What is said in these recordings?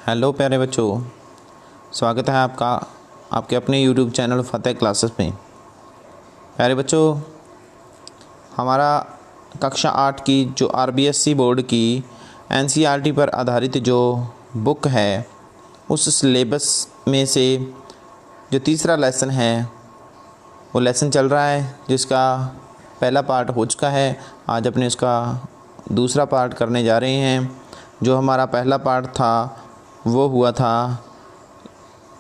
Hello प्यारे बच्चों, स्वागत है आपका आपके अपने यूट्यूब चैनल फ़तेह क्लासेस में। प्यारे बच्चों, हमारा कक्षा 8 की जो आरबीएससी बोर्ड की एनसीईआरटी पर आधारित जो बुक है, उस सिलेबस में से जो तीसरा लेसन है वो लेसन चल रहा है, जिसका पहला पार्ट हो चुका है। आज अपने उसका दूसरा पार्ट करने जा रहे हैं। जो हमारा पहला पार्ट था वो हुआ था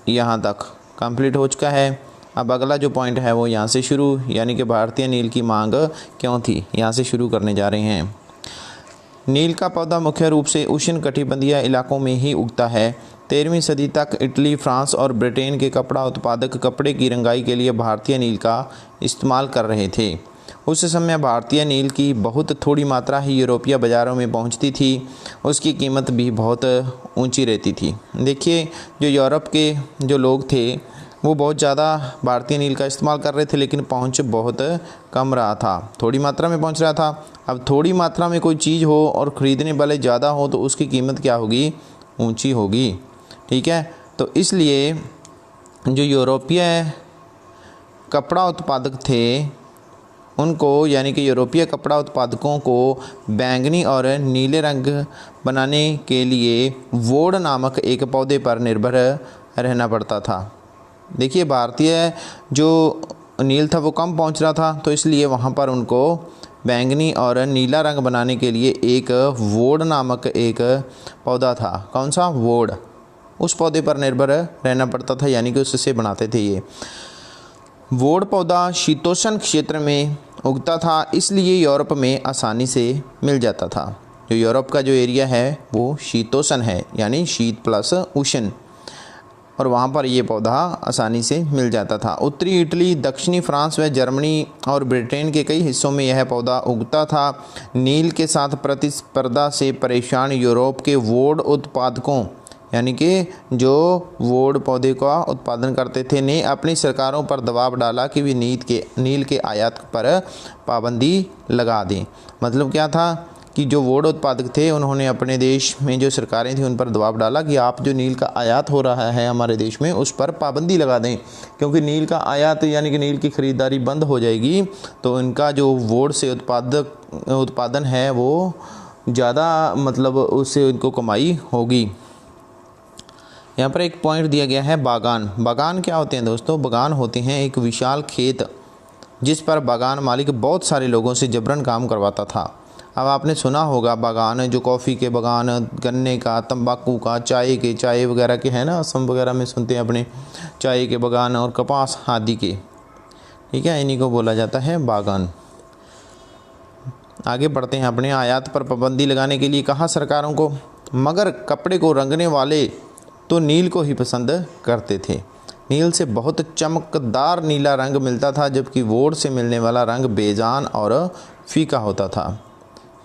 यहाँ तक कंप्लीट हो चुका है। अब अगला जो पॉइंट है वो यहाँ से शुरू, यानी कि भारतीय नील की मांग क्यों थी, यहाँ से शुरू करने जा रहे हैं। नील का पौधा मुख्य रूप से उष्ण कटिबंधीय इलाकों में ही उगता है। 13वीं सदी तक इटली, फ्रांस और ब्रिटेन के कपड़ा उत्पादक कपड़े की रंगाई के लिए भारतीय नील का इस्तेमाल कर रहे थे। उस समय भारतीय नील की बहुत थोड़ी मात्रा ही यूरोपीय बाज़ारों में पहुंचती थी। उसकी कीमत भी बहुत ऊंची रहती थी। देखिए, जो यूरोप के जो लोग थे वो बहुत ज़्यादा भारतीय नील का इस्तेमाल कर रहे थे, लेकिन पहुंच बहुत कम रहा था, थोड़ी मात्रा में पहुंच रहा था। अब थोड़ी मात्रा में कोई चीज़ हो और ख़रीदने वाले ज़्यादा हो तो उसकी कीमत क्या होगी, ऊँची होगी। ठीक है, तो इसलिए जो यूरोपीय कपड़ा उत्पादक थे उनको, यानी कि यूरोपीय कपड़ा उत्पादकों को बैंगनी और नीले रंग बनाने के लिए वोड नामक एक पौधे पर निर्भर रहना पड़ता था। देखिए, भारतीय जो नील था वो कम पहुंच रहा था, तो इसलिए वहां पर उनको बैंगनी और नीला रंग बनाने के लिए एक वोड नामक एक पौधा था। कौन सा? वोड। उस पौधे पर निर्भर रहना पड़ता था, यानी कि उससे बनाते थे। ये वोड पौधा शीतोष्ण क्षेत्र में उगता था, इसलिए यूरोप में आसानी से मिल जाता था। जो यूरोप का जो एरिया है वो शीतोष्ण है, यानी शीत प्लस उष्ण, और वहाँ पर ये पौधा आसानी से मिल जाता था। उत्तरी इटली, दक्षिणी फ्रांस व जर्मनी और ब्रिटेन के कई हिस्सों में यह पौधा उगता था। नील के साथ प्रतिस्पर्धा से परेशान यूरोप के वोड उत्पादकों, यानी कि जो वोड पौधे का उत्पादन करते थे, ने अपनी सरकारों पर दबाव डाला कि वे नील के आयात पर पाबंदी लगा दें। मतलब क्या था कि जो वोड उत्पादक थे उन्होंने अपने देश में जो सरकारें थी उन पर दबाव डाला कि आप जो नील का आयात हो रहा है हमारे देश में, उस पर पाबंदी लगा दें, क्योंकि नील का आयात यानी कि नील की ख़रीदारी बंद हो जाएगी तो इनका जो वोड से उत्पादन है वो ज़्यादा, मतलब उससे इनको कमाई होगी। यहाँ पर एक पॉइंट दिया गया है, बागान। बागान क्या होते हैं दोस्तों? बागान होते हैं एक विशाल खेत जिस पर बागान मालिक बहुत सारे लोगों से जबरन काम करवाता था। अब आपने सुना होगा बागान, जो कॉफ़ी के बागान, गन्ने का, तंबाकू का, चाय वगैरह के हैं ना, असम वगैरह में सुनते हैं अपने, चाय के बागान और कपास आदि के। ठीक है, इन्हीं को बोला जाता है बागान। आगे बढ़ते हैं। अपने आयात पर पाबंदी लगाने के लिए कहा सरकारों को, मगर कपड़े को रंगने वाले तो नील को ही पसंद करते थे। नील से बहुत चमकदार नीला रंग मिलता था, जबकि वोड से मिलने वाला रंग बेजान और फीका होता था।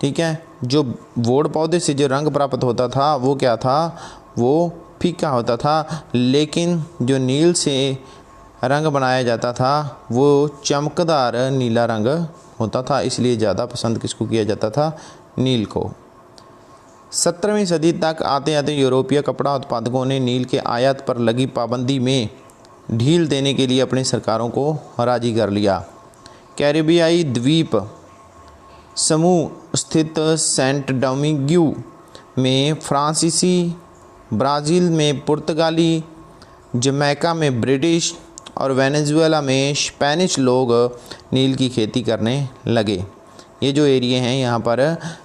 ठीक है, जो वोड पौधे से जो रंग प्राप्त होता था वो क्या था? वो फीका होता था, लेकिन जो नील से रंग बनाया जाता था वो चमकदार नीला रंग होता था। इसलिए ज़्यादा पसंद किसको किया जाता था? नील को। 17वीं सदी तक आते आते यूरोपीय कपड़ा उत्पादकों ने नील के आयात पर लगी पाबंदी में ढील देने के लिए अपनी सरकारों को राजी कर लिया। कैरिबियाई द्वीप समूह स्थित सेंट डोमिंग्यू में फ्रांसीसी, ब्राज़ील में पुर्तगाली, जमैका में ब्रिटिश और वेनेजुएला में स्पेनिश लोग नील की खेती करने लगे। ये जो एरिया हैं यहाँ पर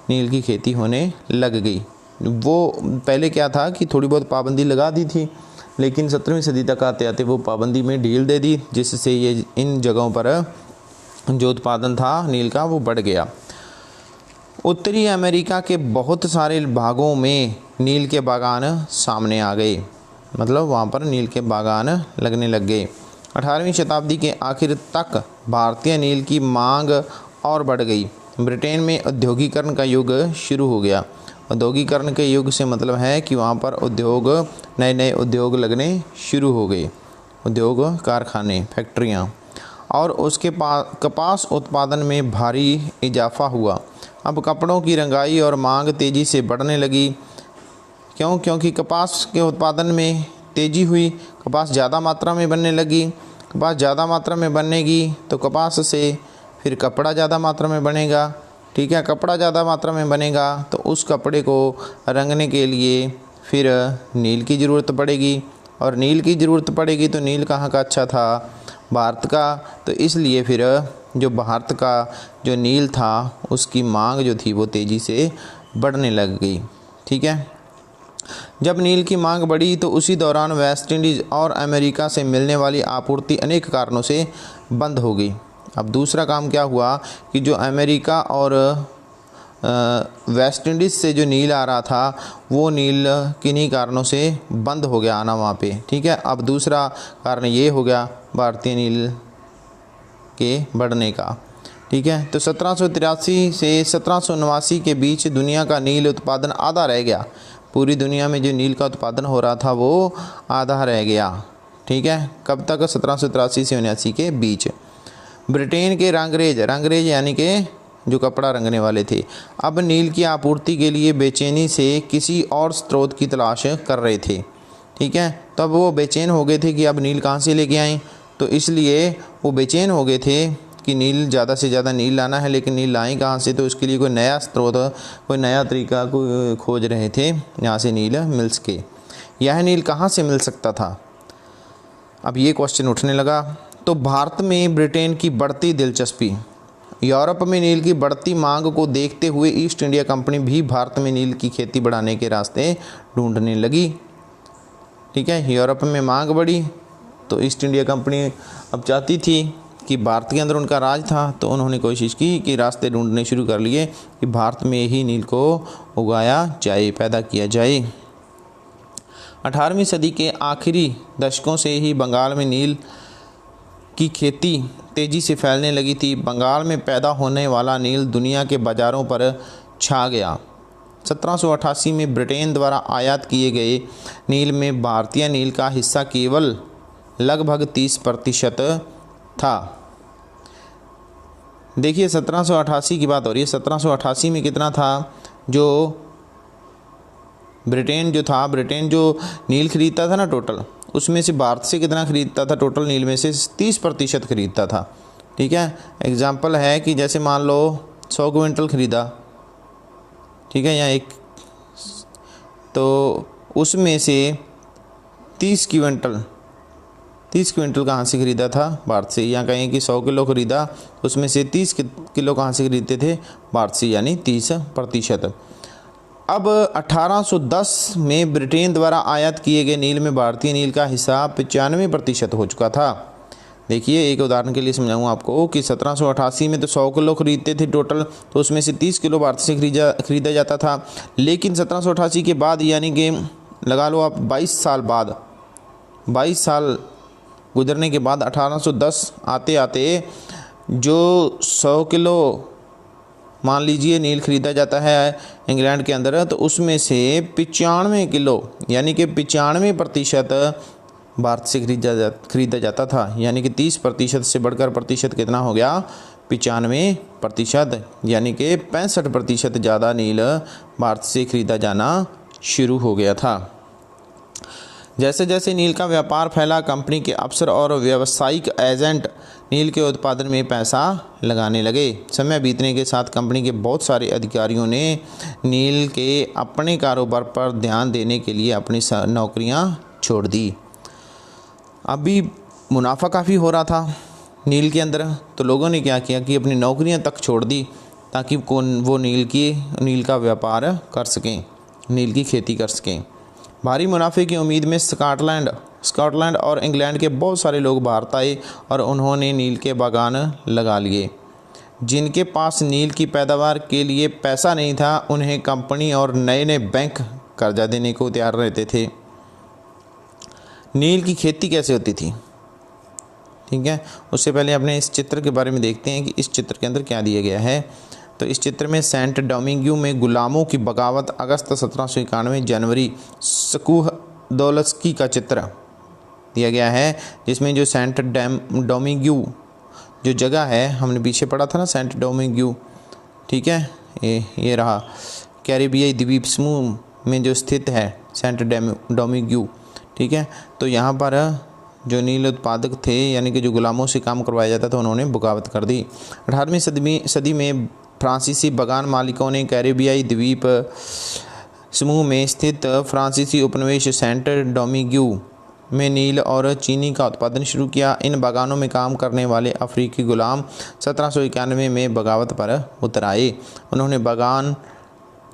नील की खेती होने लग गई। वो पहले क्या था कि थोड़ी बहुत पाबंदी लगा दी थी, लेकिन 17वीं सदी तक आते आते वो पाबंदी में ढील दे दी, जिससे ये इन जगहों पर जो उत्पादन था नील का वो बढ़ गया। उत्तरी अमेरिका के बहुत सारे भागों में नील के बागान सामने आ गए, मतलब वहाँ पर नील के बागान लगने लग गए। 18वीं शताब्दी के आखिर तक भारतीय नील की मांग और बढ़ गई। ब्रिटेन में औद्योगिकरण का युग शुरू हो गया। औद्योगिकरण के युग से मतलब है कि वहाँ पर नए उद्योग लगने शुरू हो गए, उद्योग, कारखाने, फैक्ट्रियाँ, और उसके कपास उत्पादन में भारी इजाफा हुआ। अब कपड़ों की रंगाई और मांग तेज़ी से बढ़ने लगी। क्यों? क्योंकि कपास के उत्पादन में तेज़ी हुई, कपास ज़्यादा मात्रा में बनने लगी। कपास ज़्यादा मात्रा में बनेगी तो कपास से फिर कपड़ा ज़्यादा मात्रा में बनेगा। ठीक है, कपड़ा ज़्यादा मात्रा में बनेगा तो उस कपड़े को रंगने के लिए फिर नील की ज़रूरत पड़ेगी, और नील की ज़रूरत पड़ेगी तो नील कहाँ का अच्छा था? भारत का। तो इसलिए फिर जो भारत का जो नील था उसकी मांग जो थी वो तेज़ी से बढ़ने लग गई। ठीक है, जब नील की मांग बढ़ी तो उसी दौरान वेस्ट इंडीज़ और अमेरिका से मिलने वाली आपूर्ति अनेक कारणों से बंद हो गई। अब दूसरा काम क्या हुआ कि जो अमेरिका और वेस्ट इंडीज़ से जो नील आ रहा था वो नील किन्हीं कारणों से बंद हो गया आना वहाँ पे। ठीक है, अब दूसरा कारण ये हो गया भारतीय नील के बढ़ने का। ठीक है, तो 1783 से 1789 के बीच दुनिया का नील उत्पादन आधा रह गया। पूरी दुनिया में जो नील का उत्पादन हो रहा था वो आधा रह गया। ठीक है, कब तक? 1783 से 79 के बीच। ब्रिटेन के रंगरेज यानी कि जो कपड़ा रंगने वाले थे, अब नील की आपूर्ति के लिए बेचैनी से किसी और स्रोत की तलाश कर रहे थे। ठीक है, तो अब वो बेचैन हो गए थे कि अब नील कहाँ से लेके आएँ। तो इसलिए वो बेचैन हो गए थे कि नील ज़्यादा से ज़्यादा नील लाना है, लेकिन नील लाएँ कहाँ से? तो उसके लिए कोई नया स्रोत, कोई नया तरीका को खोज रहे थे यहाँ से नील मिल सके। यह नील कहाँ से मिल सकता था? अब ये क्वेश्चन उठने लगा। तो भारत में ब्रिटेन की बढ़ती दिलचस्पी, यूरोप में नील की बढ़ती मांग को देखते हुए ईस्ट इंडिया कंपनी भी भारत में नील की खेती बढ़ाने के रास्ते ढूंढने लगी। ठीक है, यूरोप में मांग बढ़ी तो ईस्ट इंडिया कंपनी अब चाहती थी कि भारत के अंदर उनका राज था, तो उन्होंने कोशिश की कि रास्ते ढूंढने शुरू कर लिए कि भारत में ही नील को उगाया जाए, पैदा किया जाए। 18वीं सदी के आखिरी दशकों से ही बंगाल में नील की खेती तेज़ी से फैलने लगी थी। बंगाल में पैदा होने वाला नील दुनिया के बाज़ारों पर छा गया। 1788 में ब्रिटेन द्वारा आयात किए गए नील में भारतीय नील का हिस्सा केवल लगभग 30% था। देखिए 1788 की बात हो रही है। 1788 में कितना था? जो ब्रिटेन जो नील खरीदता था ना टोटल, उसमें से भारत से कितना खरीदता था? टोटल नील में से 30% खरीदता था। ठीक है, एग्जाम्पल है कि जैसे मान लो 100 क्विंटल खरीदा, ठीक है, या एक, तो उसमें से 30 क्विंटल कहाँ से खरीदा था? भारत से। या कहें कि 100 किलो खरीदा, उसमें से 30 किलो कहाँ से खरीदते थे? भारत से, यानी 30%। अब 1810 में ब्रिटेन द्वारा आयात किए गए नील में भारतीय नील का हिस्सा 95% हो चुका था। देखिए एक उदाहरण के लिए समझाऊँ आपको कि 1788 में तो 100 किलो खरीदते थे टोटल, तो उसमें से 30 किलो भारत से खरीदा जाता था। लेकिन 1788 के बाद, यानी कि लगा लो आप 22 साल गुजरने के बाद 1810 आते आते जो 100 किलो मान लीजिए नील खरीदा जाता है इंग्लैंड के अंदर, तो उसमें से 95 किलो यानी कि 95% भारत से खरीदा जाता था। यानी कि 30% से बढ़कर प्रतिशत कितना हो गया? 95%, यानी कि 65% ज़्यादा नील भारत से खरीदा जाना शुरू हो गया था। जैसे जैसे नील का व्यापार फैला, कंपनी के अफसर और व्यावसायिक एजेंट नील के उत्पादन में पैसा लगाने लगे। समय बीतने के साथ कंपनी के बहुत सारे अधिकारियों ने नील के अपने कारोबार पर ध्यान देने के लिए अपनी नौकरियां छोड़ दी। अभी मुनाफा काफ़ी हो रहा था नील के अंदर, तो लोगों ने क्या किया कि अपनी नौकरियां तक छोड़ दी ताकि वो नील का व्यापार कर सकें, नील की खेती कर सकें। भारी मुनाफे की उम्मीद में स्कॉटलैंड और इंग्लैंड के बहुत सारे लोग भारत आए और उन्होंने नील के बागान लगा लिए। जिनके पास नील की पैदावार के लिए पैसा नहीं था, उन्हें कंपनी और नए नए बैंक कर्जा देने को तैयार रहते थे। नील की खेती कैसे होती थी? ठीक है, उससे पहले अपने इस चित्र के बारे में देखते हैं कि इस चित्र के अंदर क्या दिया गया है। तो इस चित्र में सेंट डोमिंगो में गुलामों की बगावत, अगस्त 1791, जनवरी, स्कूहदोल्स्की का चित्र दिया गया है, जिसमें जो सेंट डोमिंगो जो जगह है, हमने पीछे पढ़ा था ना सेंट डोमिंगो, ठीक है, ये रहा कैरिबियाई द्वीप समूह में जो स्थित है सेंट डोमिग्यू, ठीक है, तो यहाँ पर जो नील उत्पादक थे यानी कि जो गुलामों से काम करवाया जाता था उन्होंने बगावत कर दी। 18वीं सदी में फ्रांसीसी बगान मालिकों ने कैरेबियाई द्वीप समूह में स्थित फ्रांसीसी उपनिवेश सेंट डोमिग्यू में नील और चीनी का उत्पादन शुरू किया। इन बागानों में काम करने वाले अफ्रीकी गुलाम 1791 में बगावत पर उतर आए। उन्होंने बागान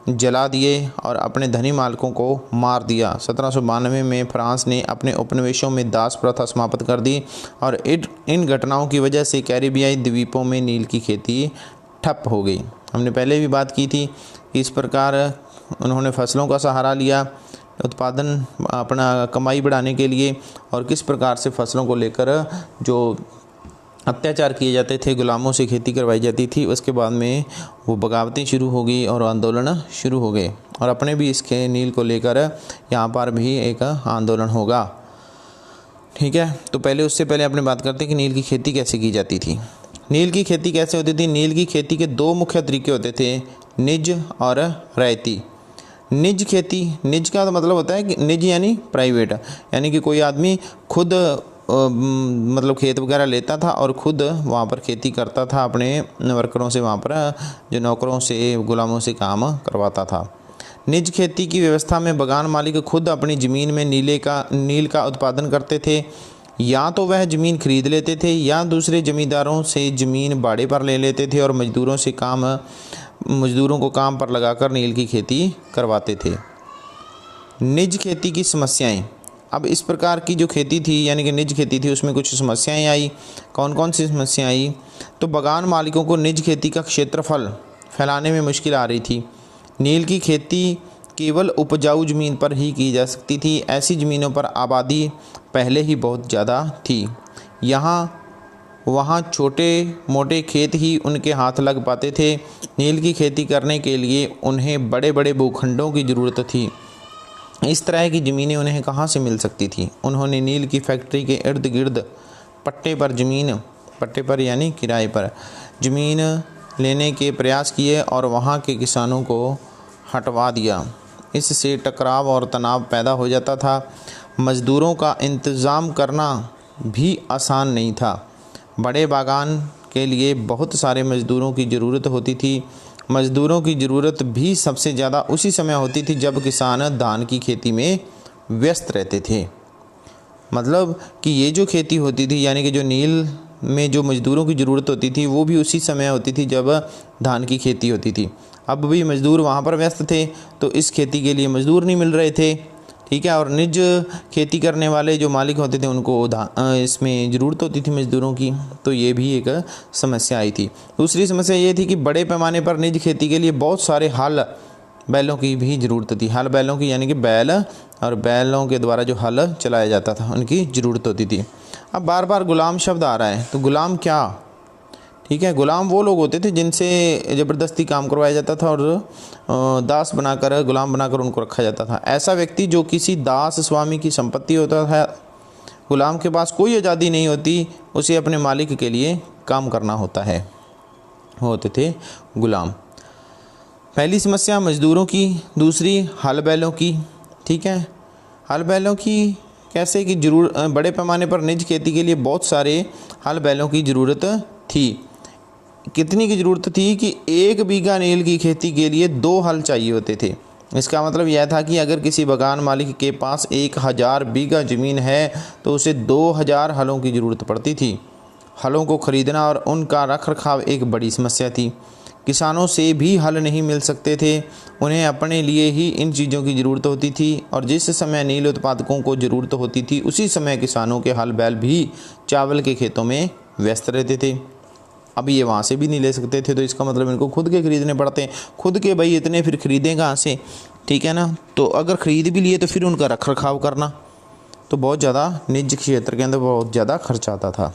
जला दिए और अपने धनी मालिकों को मार दिया। 1792 में फ्रांस ने अपने उपनिवेशों में दास प्रथा समाप्त कर दी और इन घटनाओं की वजह से कैरेबियाई द्वीपों में नील की खेती ठप हो गई। हमने पहले भी बात की थी कि इस प्रकार उन्होंने फसलों का सहारा लिया उत्पादन अपना कमाई बढ़ाने के लिए, और किस प्रकार से फसलों को लेकर जो अत्याचार किए जाते थे, गुलामों से खेती करवाई जाती थी, उसके बाद में वो बगावतें शुरू हो गई और आंदोलन शुरू हो गए। और अपने भी इसके नील को लेकर यहाँ पर भी एक आंदोलन होगा, ठीक है। तो उससे पहले अपने बात करते हैं कि नील की खेती कैसे की जाती थी। नील की खेती कैसे होती थी? नील की खेती के दो मुख्य तरीके होते थे, निज और रैयती। निज खेती, निज का मतलब होता है कि निज यानी प्राइवेट, यानी कि कोई आदमी खुद मतलब खेत वगैरह लेता था और खुद वहाँ पर खेती करता था, अपने वर्करों से, वहाँ पर जो नौकरों से, गुलामों से काम करवाता था। निज खेती की व्यवस्था में बगान मालिक खुद अपनी ज़मीन में नील का उत्पादन करते थे। या तो वह ज़मीन खरीद लेते थे या दूसरे ज़मींदारों से ज़मीन बाड़े पर ले लेते थे और मज़दूरों को काम पर लगाकर नील की खेती करवाते थे। निज खेती की समस्याएं। अब इस प्रकार की जो खेती थी यानी कि निज खेती थी, उसमें कुछ समस्याएं आई। कौन कौन सी समस्याएं आई? तो बगान मालिकों को निज खेती का क्षेत्रफल फैलाने में मुश्किल आ रही थी। नील की खेती केवल उपजाऊ ज़मीन पर ही की जा सकती थी। ऐसी ज़मीनों पर आबादी पहले ही बहुत ज़्यादा थी। वहाँ छोटे मोटे खेत ही उनके हाथ लग पाते थे। नील की खेती करने के लिए उन्हें बड़े बड़े भूखंडों की ज़रूरत थी। इस तरह की ज़मीनें उन्हें कहाँ से मिल सकती थी? उन्होंने नील की फैक्ट्री के इर्द गिर्द पट्टे पर यानी किराए पर ज़मीन लेने के प्रयास किए और वहाँ के किसानों को हटवा दिया। इससे टकराव और तनाव पैदा हो जाता था। मज़दूरों का इंतज़ाम करना भी आसान नहीं था। बड़े बागान के लिए बहुत सारे मज़दूरों की ज़रूरत होती थी। मज़दूरों की ज़रूरत भी सबसे ज़्यादा उसी समय होती थी जब किसान धान की खेती में व्यस्त रहते थे। मतलब कि ये जो खेती होती थी यानी कि जो नील में जो मज़दूरों की ज़रूरत होती थी वो भी उसी समय होती थी जब धान की खेती होती थी। अब भी मज़दूर वहाँ पर व्यस्त थे तो इस खेती के लिए मज़दूर नहीं मिल रहे थे, ठीक है। और निज खेती करने वाले जो मालिक होते थे उनको इसमें ज़रूरत होती थी मज़दूरों की, तो ये भी एक समस्या आई थी। दूसरी समस्या ये थी कि बड़े पैमाने पर निज खेती के लिए बहुत सारे हल बैलों की भी ज़रूरत थी। हल बैलों की यानी कि बैल और बैलों के द्वारा जो हल चलाया जाता था उनकी ज़रूरत होती थी। अब बार बार गुलाम शब्द आ रहा है, तो गुलाम क्या? ठीक है, गुलाम वो लोग होते थे जिनसे ज़बरदस्ती काम करवाया जाता था और दास बनाकर, गुलाम बनाकर उनको रखा जाता था। ऐसा व्यक्ति जो किसी दास स्वामी की संपत्ति होता था। गुलाम के पास कोई आज़ादी नहीं होती, उसे अपने मालिक के लिए काम करना होता है। होते थे गुलाम। पहली समस्या मज़दूरों की, दूसरी हल बैलों की, ठीक है। हल बैलों की कैसे कि बड़े पैमाने पर निज खेती के लिए बहुत सारे हल बैलों की ज़रूरत थी। कितनी की ज़रूरत थी कि 1 बीघा नील की खेती के लिए 2 हल चाहिए होते थे। इसका मतलब यह था कि अगर किसी बगान मालिक के पास 1000 बीघा ज़मीन है तो उसे 2000 हलों की ज़रूरत पड़ती थी। हलों को ख़रीदना और उनका रखरखाव एक बड़ी समस्या थी। किसानों से भी हल नहीं मिल सकते थे, उन्हें अपने लिए ही इन चीज़ों की ज़रूरत होती थी और जिस समय नील उत्पादकों को ज़रूरत होती थी उसी समय किसानों के हल बैल भी चावल के खेतों में व्यस्त रहते थे। अब ये वहाँ से भी नहीं ले सकते थे, तो इसका मतलब इनको खुद के ख़रीदने पड़ते हैं। खुद के भाई इतने फिर ख़रीदें कहाँ से, ठीक है ना। तो अगर ख़रीद भी लिए तो फिर उनका रख रखाव करना तो बहुत ज़्यादा निजी क्षेत्र के अंदर बहुत ज़्यादा खर्च आता था।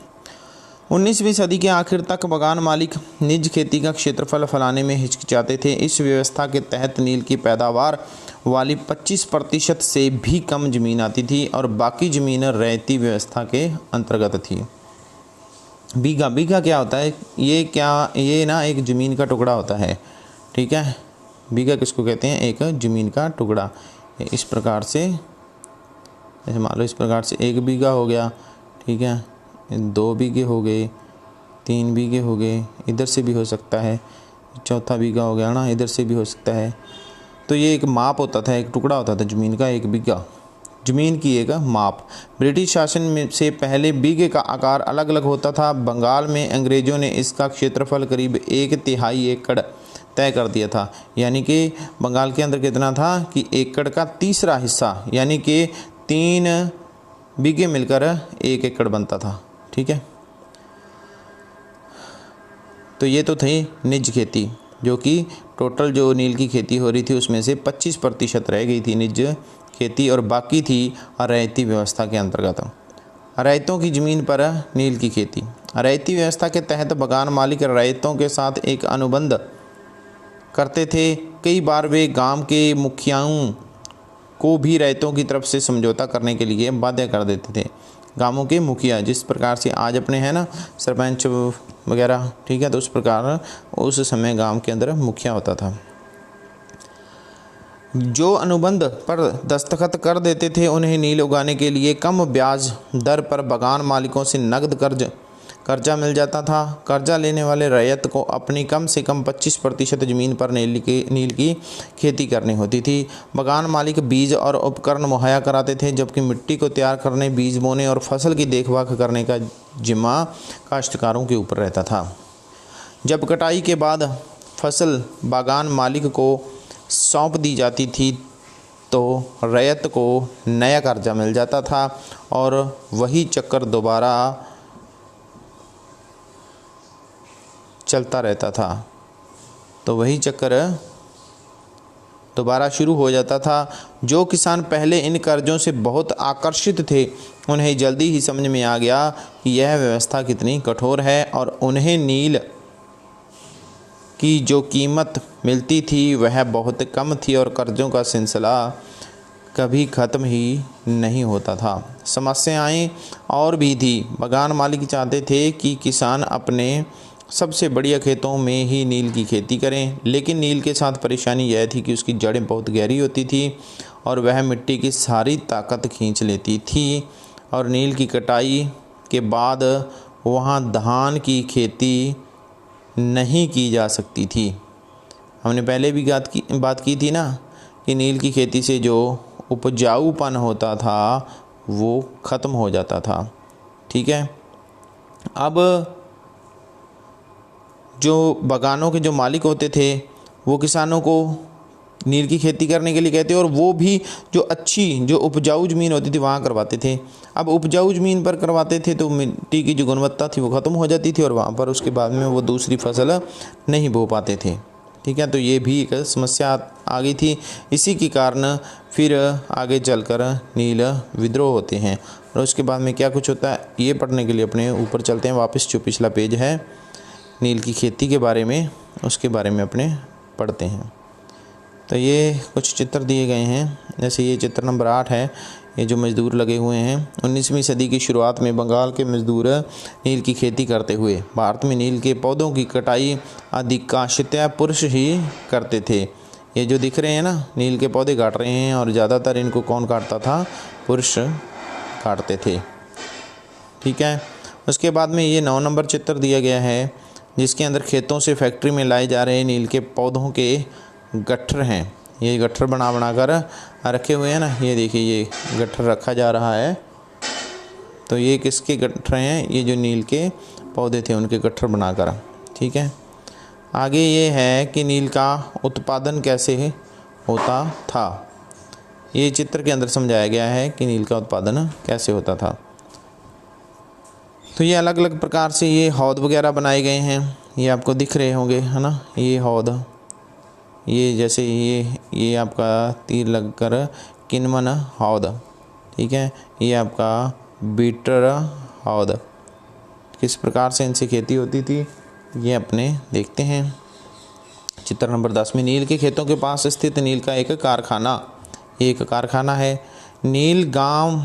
19वीं सदी के आखिर तक बगान मालिक निज खेती का क्षेत्रफल फैलाने में हिचकिचाते थे। इस व्यवस्था के तहत नील की पैदावार वाली 25% से भी कम ज़मीन आती थी और बाकी ज़मीन रैयती व्यवस्था के अंतर्गत थी। बीघा क्या होता है? ये ना एक ज़मीन का टुकड़ा होता है, ठीक है। बीघा किसको कहते हैं? एक ज़मीन का टुकड़ा। इस प्रकार से, जैसे मान लो इस प्रकार से 1 बीघा हो गया, ठीक है, 2 बीघे हो गए, 3 बीघे हो गए, इधर से भी हो सकता है, चौथा बीघा हो गया ना, इधर से भी हो सकता है। तो ये एक माप होता था, एक टुकड़ा होता था ज़मीन का, 1 बीघा ज़मीन की एक माप। ब्रिटिश शासन में से पहले बीघे का आकार अलग अलग होता था। बंगाल में अंग्रेज़ों ने इसका क्षेत्रफल करीब 1/3 एकड़ तय कर दिया था। यानी कि बंगाल के अंदर कितना था कि एकड़ का तीसरा हिस्सा, यानी कि 3 बीघे मिलकर 1 एकड़ बनता था। ठीक है, तो ये तो थी निज खेती, जो कि टोटल जो नील की खेती हो रही थी उसमें से 25% रह गई थी निज खेती, और बाकी थी रैयती व्यवस्था के अंतर्गत। रैयतों की ज़मीन पर नील की खेती। रैयती व्यवस्था के तहत बगान मालिक रैयतों के साथ एक अनुबंध करते थे। कई बार वे गांव के मुखियाओं को भी रैयतों की तरफ से समझौता करने के लिए बाध्य कर देते थे। गांवों के मुखिया, जिस प्रकार से आज अपने हैं ना सरपंच वगैरह, ठीक है, तो उस प्रकार उस समय गांव के अंदर मुखिया होता था। जो अनुबंध पर दस्तखत कर देते थे उन्हें नील उगाने के लिए कम ब्याज दर पर बगान मालिकों से नकद कर्जा मिल जाता था। कर्जा लेने वाले रैयत को अपनी कम से कम 25% ज़मीन पर नील की खेती करनी होती थी। बगान मालिक बीज और उपकरण मुहैया कराते थे, जबकि मिट्टी को तैयार करने, बीज बोने और फसल की देखभाल करने का जिम्मा काश्तकारों के ऊपर रहता था। जब कटाई के बाद फसल बागान मालिक को सौंप दी जाती थी तो रैयत को नया कर्जा मिल जाता था और वही चक्कर दोबारा चलता रहता था। तो वही चक्कर दोबारा शुरू हो जाता था। जो किसान पहले इन कर्जों से बहुत आकर्षित थे उन्हें जल्दी ही समझ में आ गया कि यह व्यवस्था कितनी कठोर है, और उन्हें नील की जो कीमत मिलती थी वह बहुत कम थी और कर्ज़ों का सिलसिला कभी ख़त्म ही नहीं होता था। समस्याएं और भी थी। बगान मालिक चाहते थे कि किसान अपने सबसे बढ़िया खेतों में ही नील की खेती करें, लेकिन नील के साथ परेशानी यह थी कि उसकी जड़ें बहुत गहरी होती थी और वह मिट्टी की सारी ताकत खींच लेती थी, और नील की कटाई के बाद वहाँ धान की खेती नहीं की जा सकती थी। हमने पहले भी बात की थी ना कि नील की खेती से जो उपजाऊपन होता था वो ख़त्म हो जाता था। ठीक है, अब जो बगानों के जो मालिक होते थे वो किसानों को नील की खेती करने के लिए कहते, और वो भी जो अच्छी जो उपजाऊ ज़मीन होती थी वहाँ करवाते थे। अब उपजाऊ ज़मीन पर करवाते थे तो मिट्टी की जो गुणवत्ता थी वो ख़त्म हो जाती थी और वहाँ पर उसके बाद में वो दूसरी फसल नहीं बो पाते थे। ठीक है, तो ये भी एक समस्या आ गई थी। इसी के कारण फिर आगे चलकर नील विद्रोह होते हैं, और उसके बाद में क्या कुछ होता है ये पढ़ने के लिए अपने ऊपर चलते हैं वापस। जो पिछला पेज है नील की खेती के बारे में, उसके बारे में अपने पढ़ते हैं। तो ये कुछ चित्र दिए गए हैं, जैसे ये चित्र नंबर 8 है। ये जो मज़दूर लगे हुए हैं, 19वीं सदी की शुरुआत में बंगाल के मज़दूर नील की खेती करते हुए भारत में नील के पौधों की कटाई अधिकांशतः पुरुष ही करते थे। ये जो दिख रहे हैं ना नील के पौधे काट रहे हैं, और ज़्यादातर इनको कौन काटता था? पुरुष काटते थे। ठीक है, उसके बाद में ये 9 नंबर चित्र दिया गया है, जिसके अंदर खेतों से फैक्ट्री में लाए जा रहे नील के पौधों के गट्ठर हैं। ये गट्ठर बना कर रखे हुए हैं ना, ये देखिए ये गट्ठर रखा जा रहा है। तो ये किसके गट्ठर हैं? ये जो नील के पौधे थे उनके गट्ठर बनाकर। ठीक है, आगे ये है कि नील का उत्पादन कैसे होता था। ये चित्र के अंदर समझाया गया है कि नील का उत्पादन कैसे होता था। तो ये अलग अलग प्रकार से ये हौद वगैरह बनाए गए हैं, ये आपको दिख रहे होंगे, है ना। ये हौद, ये जैसे ये आपका तीर लगकर किन्वन हौद, ठीक है। ये आपका बीटर हौद, किस प्रकार से इनसे खेती होती थी ये अपने देखते हैं। चित्र नंबर 10 में नील के खेतों के पास स्थित नील का एक कारखाना है। नील गांव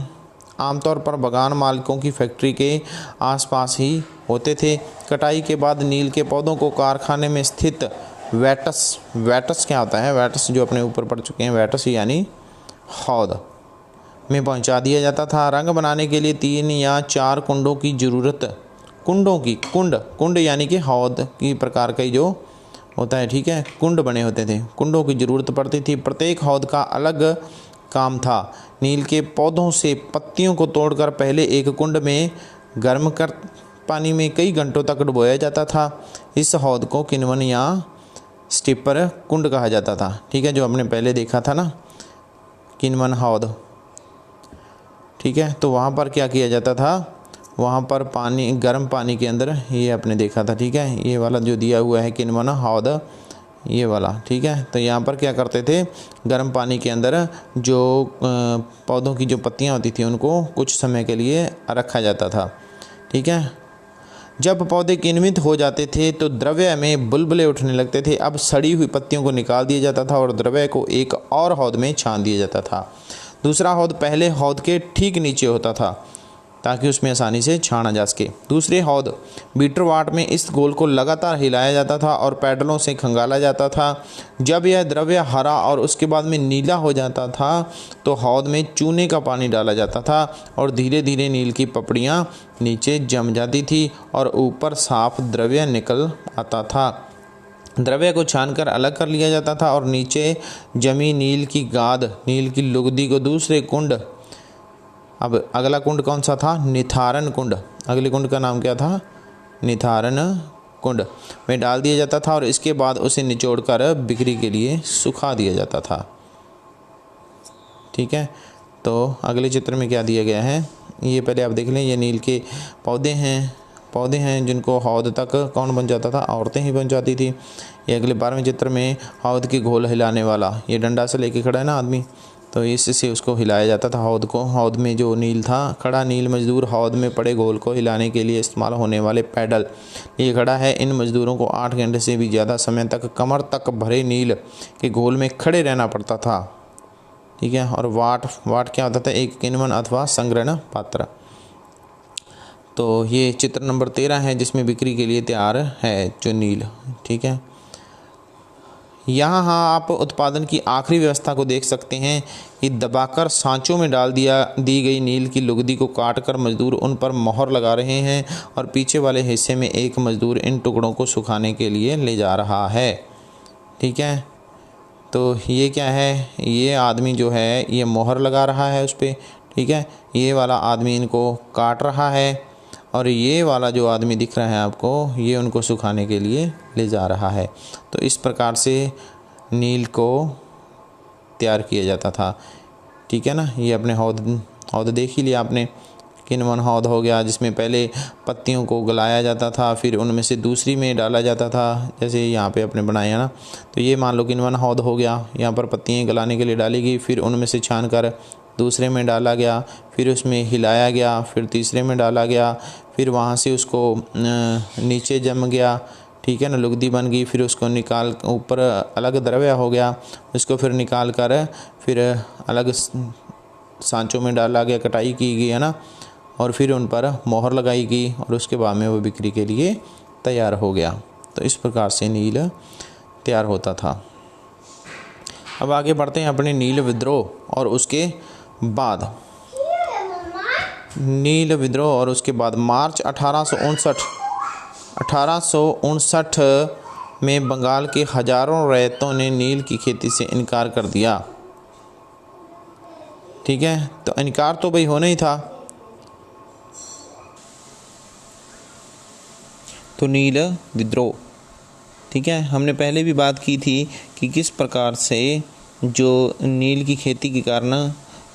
आमतौर पर बगान मालिकों की फैक्ट्री के आसपास ही होते थे। कटाई के बाद नील के पौधों को कारखाने में स्थित वेटस, वेटस क्या होता है, वेटस जो अपने ऊपर पढ़ चुके हैं, वेटस यानी हौद में पहुंचा दिया जाता था। रंग बनाने के लिए 3 या 4 कुंडों की ज़रूरत, कुंडों की, कुंड यानी कि हौद की प्रकार का ही जो होता है, ठीक है, कुंड बने होते थे, कुंडों की ज़रूरत पड़ती थी। प्रत्येक हौद का अलग काम था। नील के पौधों से पत्तियों को तोड़कर पहले एक कुंड में गर्म कर पानी में कई घंटों तक डुबोया जाता था। इस हौद को किण्वन या स्टिपर कुंड कहा जाता था, ठीक है, जो हमने पहले देखा था ना, किण्वन हौद, ठीक है। तो वहाँ पर क्या किया जाता था, वहाँ पर पानी, गर्म पानी के अंदर, ये आपने देखा था, ठीक है, ये वाला जो दिया हुआ है किण्वन हौद, ये वाला, ठीक है। तो यहाँ पर क्या करते थे, गर्म पानी के अंदर जो पौधों की जो पत्तियाँ होती थी उनको कुछ समय के लिए रखा जाता था, ठीक है। जब पौधे किण्वित हो जाते थे तो द्रव्य में बुलबुले उठने लगते थे। अब सड़ी हुई पत्तियों को निकाल दिया जाता था और द्रव्य को एक और हौद में छान दिया जाता था। दूसरा हौद पहले हौद के ठीक नीचे होता था ताकि उसमें आसानी से छाना जा सके। दूसरे हौद बीटर वाट में इस गोल को लगातार हिलाया जाता था और पैडलों से खंगाला जाता था। जब यह द्रव्य हरा और उसके बाद में नीला हो जाता था तो हौद में चूने का पानी डाला जाता था और धीरे धीरे नील की पपड़ियाँ नीचे जम जाती थी और ऊपर साफ द्रव्य निकल आता था। द्रव्य को छानकर अलग कर लिया जाता था और नीचे जमी नील की गाद, नील की लुगदी को दूसरे कुंड, अब अगला कुंड कौन सा था, निथारण कुंड, अगले कुंड का नाम क्या था, निथारण कुंड में डाल दिया जाता था और इसके बाद उसे निचोड़कर बिक्री के लिए सुखा दिया जाता था, ठीक है। तो अगले चित्र में क्या दिया गया है, ये पहले आप देख लें, ये नील के पौधे हैं जिनको हौद तक कौन बन जाता था, औरतें ही बन जाती थी। ये अगले 12वें चित्र में हौद की घोल हिलाने वाला, ये डंडा से लेके खड़ा है ना आदमी, तो इससे उसको हिलाया जाता था हौद को। हौद में जो नील था खड़ा, नील मजदूर हौद में पड़े घोल को हिलाने के लिए इस्तेमाल होने वाले पैडल ये खड़ा है। इन मजदूरों को 8 घंटे से भी ज़्यादा समय तक कमर तक भरे नील के घोल में खड़े रहना पड़ता था, ठीक है। और वाट क्या होता था, एक किण्वन अथवा संग्रहण पात्र। तो ये चित्र नंबर 13 है जिसमें बिक्री के लिए तैयार है जो नील, ठीक है। यहाँ आप उत्पादन की आखिरी व्यवस्था को देख सकते हैं कि दबाकर सांचों में दी गई नील की लुगदी को काटकर मजदूर उन पर मोहर लगा रहे हैं और पीछे वाले हिस्से में एक मजदूर इन टुकड़ों को सुखाने के लिए ले जा रहा है, ठीक है। तो ये क्या है, ये आदमी जो है ये मोहर लगा रहा है उस पर, ठीक है। ये वाला आदमी इनको काट रहा है और ये वाला जो आदमी दिख रहा है आपको, ये उनको सुखाने के लिए ले जा रहा है। तो इस प्रकार से नील को तैयार किया जाता था, ठीक है ना। ये अपने हौद देख ही लिया आपने, किण्वन हौद हो गया जिसमें पहले पत्तियों को गलाया जाता था, फिर उनमें से दूसरी में डाला जाता था, जैसे यहाँ पे अपने बनाया ना। तो ये मान लो किण्वन हौद हो गया, यहाँ पर पत्तियाँ गलाने के लिए डाली गई, फिर उनमें से छान कर दूसरे में डाला गया, फिर उसमें हिलाया गया, फिर तीसरे में डाला गया, फिर वहाँ से उसको नीचे जम गया, ठीक है ना, लुगदी बन गई, फिर उसको निकाल, ऊपर अलग द्रव्य हो गया, उसको फिर निकाल कर फिर अलग सांचों में डाला गया, कटाई की गई है ना, और फिर उन पर मोहर लगाई गई और उसके बाद में वो बिक्री के लिए तैयार हो गया। तो इस प्रकार से नील तैयार होता था। अब आगे बढ़ते हैं अपने नील विद्रोह और उसके बाद। नील विद्रोह और उसके बाद मार्च 1859 में बंगाल के हजारों रैयतों ने नील की खेती से इनकार कर दिया, ठीक है। तो इनकार तो भाई होना ही था। तो नील विद्रोह, ठीक है, हमने पहले भी बात की थी कि किस प्रकार से जो नील की खेती के कारण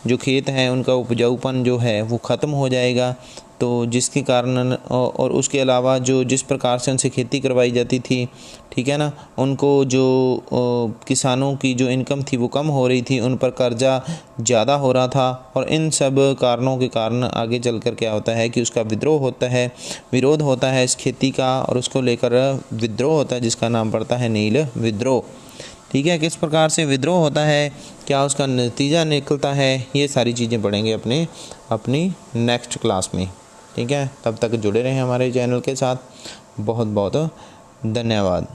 जो खेत हैं उनका उपजाऊपन जो है वो ख़त्म हो जाएगा। तो जिसके कारण और उसके अलावा जो जिस प्रकार से उनसे खेती करवाई जाती थी, ठीक है ना, उनको जो किसानों की जो इनकम थी वो कम हो रही थी, उन पर कर्जा ज़्यादा हो रहा था। और इन सब कारणों के कारण आगे चलकर क्या होता है कि उसका विद्रोह होता है, विरोध होता है इस खेती का, और उसको लेकर विद्रोह होता है जिसका नाम पड़ता है नील विद्रोह, ठीक है। किस प्रकार से विद्रोह होता है, क्या उसका नतीजा निकलता है, ये सारी चीज़ें पढ़ेंगे अपनी नेक्स्ट क्लास में, ठीक है। तब तक जुड़े रहें हमारे चैनल के साथ। बहुत बहुत धन्यवाद।